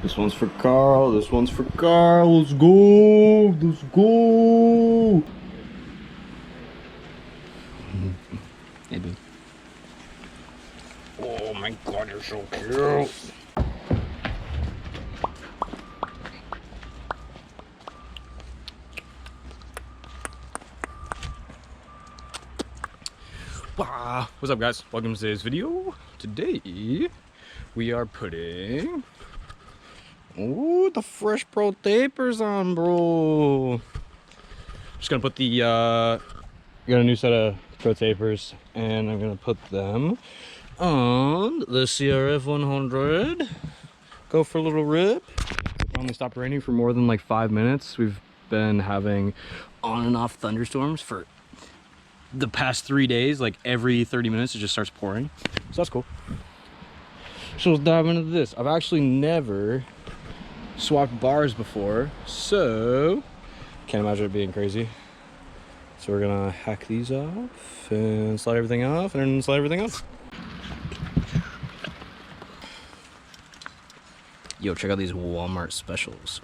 This one's for Carl. This one's for Carl. Let's go. Let's go. Hey, dude. Oh my God, you're so cute. What's up, guys? Welcome to today's video. Today we are putting the fresh protapers on, bro. Just gonna put the got a new set of protapers and I'm gonna put them on the CRF 100. Go for a little rip. It finally stopped raining for more than like 5 minutes. We've been having on and off thunderstorms for the past 3 days. Like every 30 minutes it just starts pouring, so that's cool. So let's dive into this. I've actually never swapped bars before, so can't imagine it being crazy. So we're gonna hack these off and slide everything off and then slide everything off. Yo, check out these Walmart specials.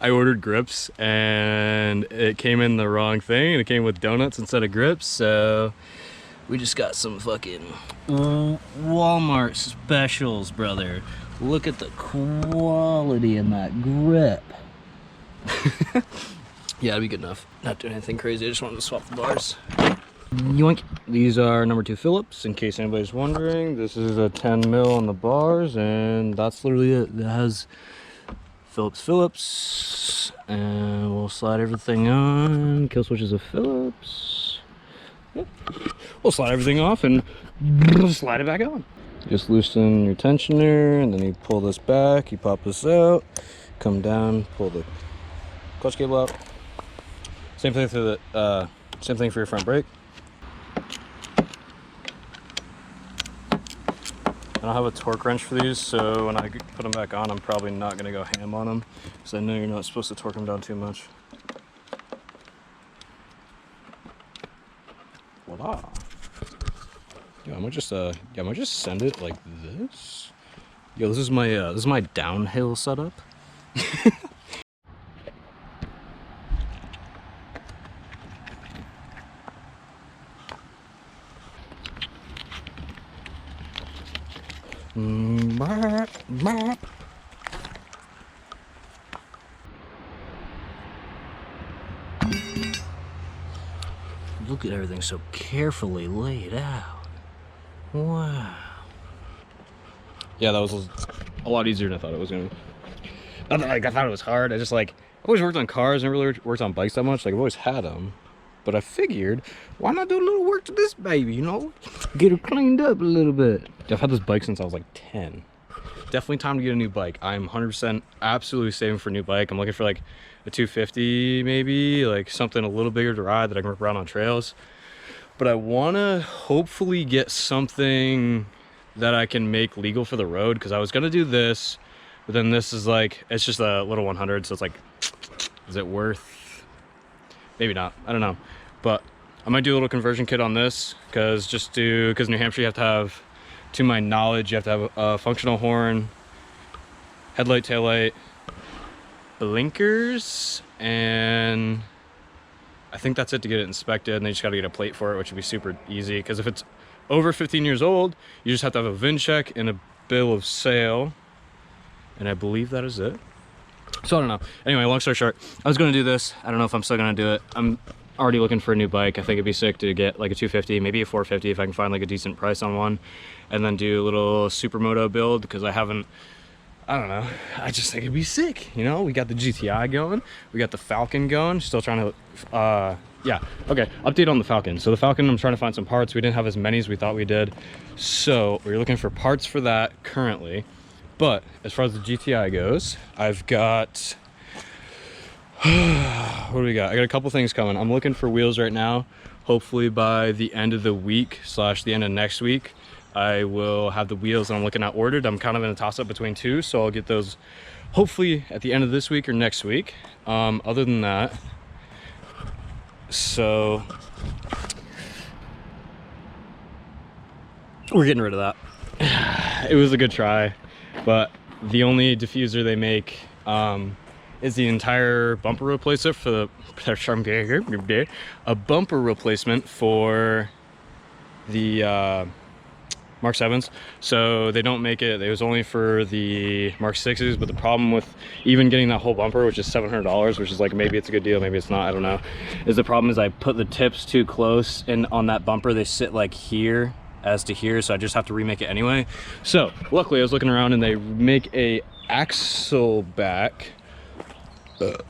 I ordered grips and it came in the wrong thing, and it came with donuts instead of grips, so we just got some fucking Walmart specials, brother. Look at the quality in that grip. Yeah, that'd be good enough. Not doing anything crazy, I just wanted to swap the bars. Yoink. These are number 2 Phillips, in case anybody's wondering. This is a 10 mil on the bars, and that's literally it. It has Phillips, and we'll slide everything on. Kill switches of Phillips. Yep. We'll slide everything off and slide it back on. Just loosen your tensioner, and then you pull this back, you pop this out, come down, pull the clutch cable out. Same thing for the same thing for your front brake. I don't have a torque wrench for these, so when I put them back on, I'm probably not going to go ham on them, because I know you're not supposed to torque them down too much. Voila. Yeah, I might just send it like this. Yo, this is my downhill setup. Look at everything so carefully laid out. Wow. Yeah, that was a lot easier than I thought it was gonna be. Not that, like, I thought it was hard. I just, like, I've always worked on cars and really worked on bikes that much. Like, I've always had them. But I figured, why not do a little work to this baby, you know? Get her cleaned up a little bit. I've had this bike since I was like 10. Definitely time to get a new bike. I'm 100% absolutely saving for a new bike. I'm looking for like a 250 maybe, like something a little bigger to ride that I can rip around on trails. But I want to hopefully get something that I can make legal for the road, because I was going to do this, but then this is like, it's just a little 100, so it's like, is it worth? Maybe not. I don't know. But I might do a little conversion kit on this, because New Hampshire, you have to have, to my knowledge, you have to have a functional horn, headlight, taillight, blinkers, and I think that's it to get it inspected. And they just got to get a plate for it, which would be super easy, because if it's over 15 years old, you just have to have a VIN check and a bill of sale, and I believe that is it. So I don't know. Anyway, long story short, I was going to do this. I don't know if I'm still going to do it. I'm already looking for a new bike. I think it'd be sick to get like a 250, maybe a 450 if I can find like a decent price on one, and then do a little supermoto build, because I don't know, I just think it'd be sick, you know? We got the GTI going, we got the Falcon going, still trying to, yeah, okay, update on the Falcon. So the Falcon, I'm trying to find some parts. We didn't have as many as we thought we did, so we're looking for parts for that currently. But as far as the GTI goes, I've got, what do we got? I got a couple things coming. I'm looking for wheels right now. Hopefully by the end of the week / the end of next week, I will have the wheels that I'm looking at ordered. I'm kind of in a toss-up between two, so I'll get those hopefully at the end of this week or next week. Other than that, so we're getting rid of that. It was a good try. but the only diffuser they make is the entire bumper replacement for the a bumper replacement for the Mark 7s. So they don't make it. It was only for the Mark 6s, but the problem with even getting that whole bumper, which is $700, which is like, maybe it's a good deal, maybe it's not, I don't know, is the problem is I put the tips too close, and on that bumper they sit like here as to here, so I just have to remake it anyway. So luckily I was looking around and they make a axle back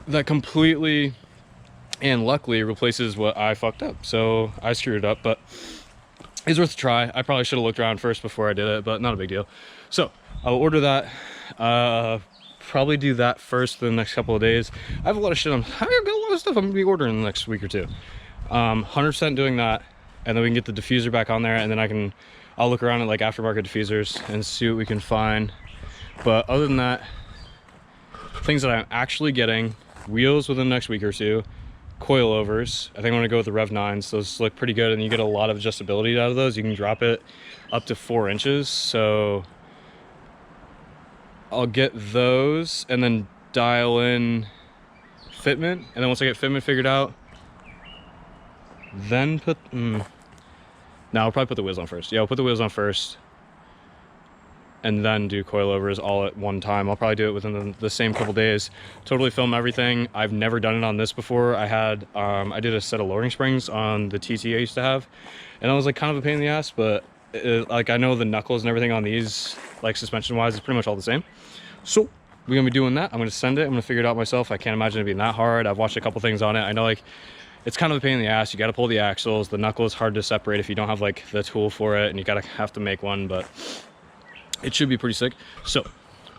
that completely and luckily replaces what I fucked up. So I screwed it up, but it's worth a try. I probably should have looked around first before I did it, but not a big deal. So I'll order that, probably do that first for the next couple of days. I have a lot of shit I've got a lot of stuff I'm gonna be ordering in the next week or two. 100% doing that, and then we can get the diffuser back on there, and then I'll look around at like aftermarket diffusers and see what we can find. But other than that, things that I'm actually getting: wheels within the next week or two, coilovers. I think I'm gonna go with the Rev 9s. Those look pretty good, and you get a lot of adjustability out of those. You can drop it up to 4 inches, so I'll get those and then dial in fitment, and then once I get fitment figured out, then put no, I'll probably put the wheels on first. Yeah, I'll put the wheels on first and then do coilovers all at one time. I'll probably do it within the same couple days. Totally film everything. I've never done it on this before. I did a set of lowering springs on the TT I used to have, and I was like kind of a pain in the ass, but like I know the knuckles and everything on these, like suspension wise, is pretty much all the same. So we're gonna be doing that. I'm gonna send it. I'm gonna figure it out myself. I can't imagine it being that hard. I've watched a couple things on it. I know like it's kind of a pain in the ass. You got to pull the axles. The knuckle is hard to separate if you don't have like the tool for it, and you have to make one, but it should be pretty sick. So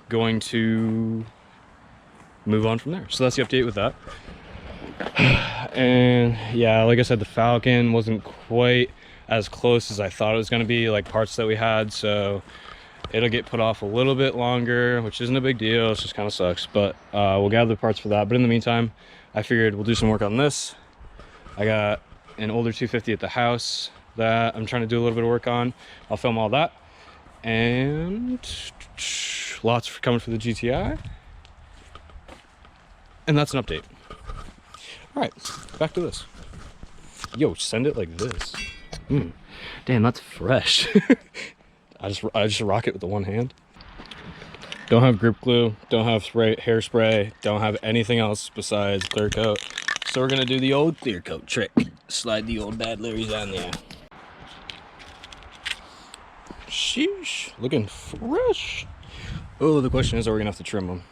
going to move on from there. So that's the update with that. And yeah, like I said, the Falcon wasn't quite as close as I thought it was going to be, like parts that we had, so it'll get put off a little bit longer, which isn't a big deal. It just kind of sucks, but we'll gather the parts for that. But in the meantime, I figured we'll do some work on this. I got an older 250 at the house that I'm trying to do a little bit of work on. I'll film all that, and lots coming for the GTI, and that's an update. All right, back to this. Yo, send it like this. Damn, that's fresh. I just rock it with the one hand. Don't have grip glue, don't have hairspray, don't have anything else besides clear coat. So we're gonna do the old clear coat trick. Slide the old bad Larrys on there. Sheesh, looking fresh. Oh, the question is, are we gonna have to trim them?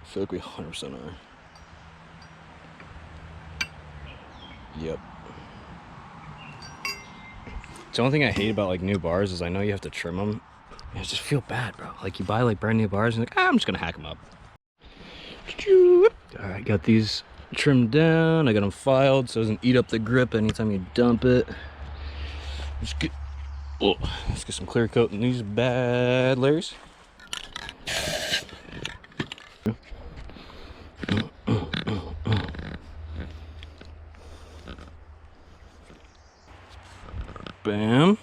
I feel like we 100% are. Yep. The only thing I hate about like new bars is I know you have to trim them. I just feel bad, bro. Like you buy like brand new bars and like, I'm just gonna hack them up. All right, got these trimmed down. I got them filed so it doesn't eat up the grip anytime you dump it. Let's get some clear coat in these bad Larrys. Bam.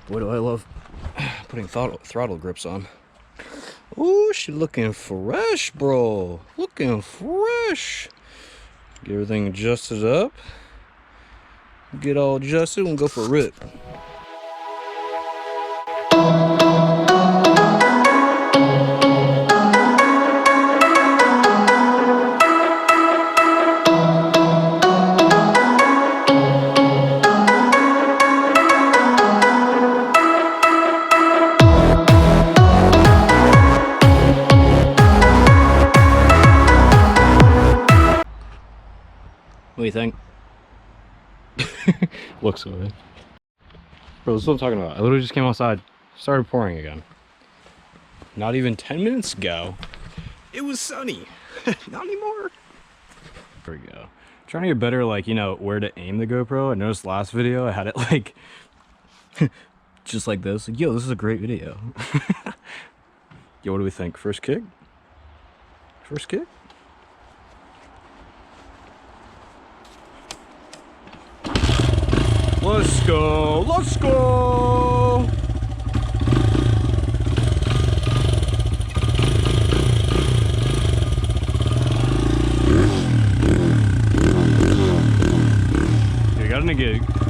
Boy, do I love putting throttle grips on. Oh, she looking fresh, bro. Looking fresh. Get everything adjusted up. Get all adjusted and go for a rip. What do you think? Looks good. Bro, this is what I'm talking about. I literally just came outside, started pouring again. Not even 10 minutes ago, it was sunny. Not anymore. There we go. Trying to get better, like, you know, where to aim the GoPro. I noticed last video I had it like, just like this. Like, yo, this is a great video. Yo, what do we think? First kick? First kick? Let's go. Let's go.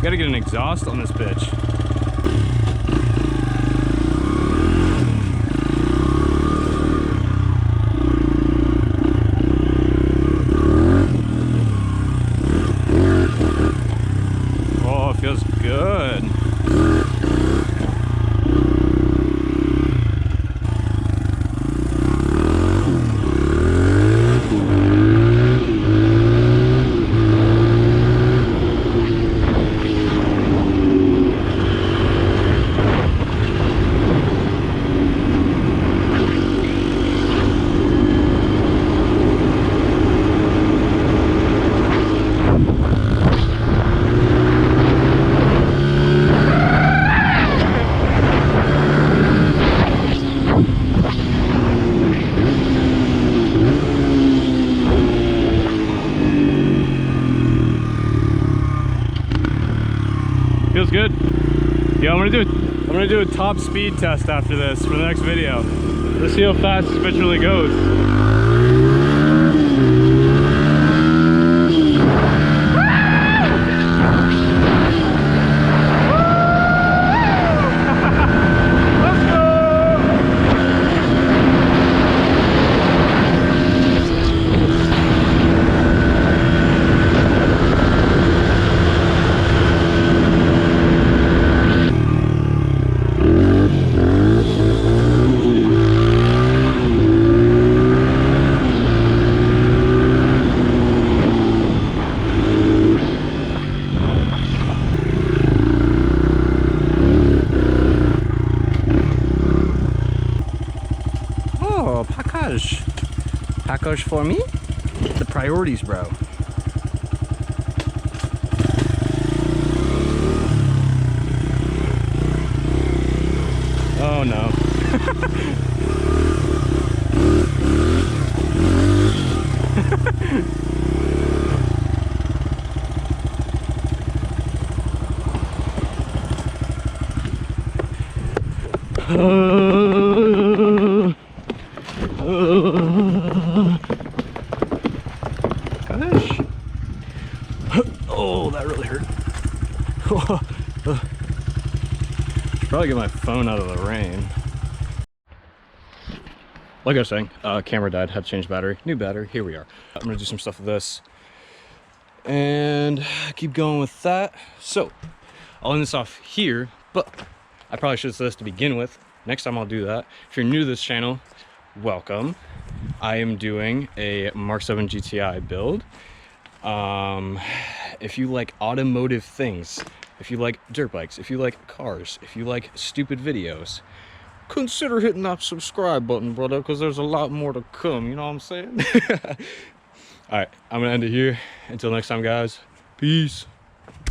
Gotta get an exhaust on this bitch. Oh, it feels good. Feels good. Yeah, I'm gonna do a top speed test after this for the next video. Let's see how fast this bitch really goes. Oh, package. Package for me? The priorities, bro. Oh no. Gosh. Oh, that really hurt. Should probably get my phone out of the rain. Like I was saying, camera died, had to change battery. New battery, here we are. I'm gonna do some stuff with this and keep going with that. So I'll end this off here, but I probably should have said this to begin with. Next time I'll do that. If you're new to this channel, welcome. I am doing a Mark 7 GTI build. If you like automotive things, if you like dirt bikes, if you like cars, if you like stupid videos, consider hitting that subscribe button, brother, because there's a lot more to come, you know what I'm saying? All right, I'm gonna end it here. Until next time, guys, peace.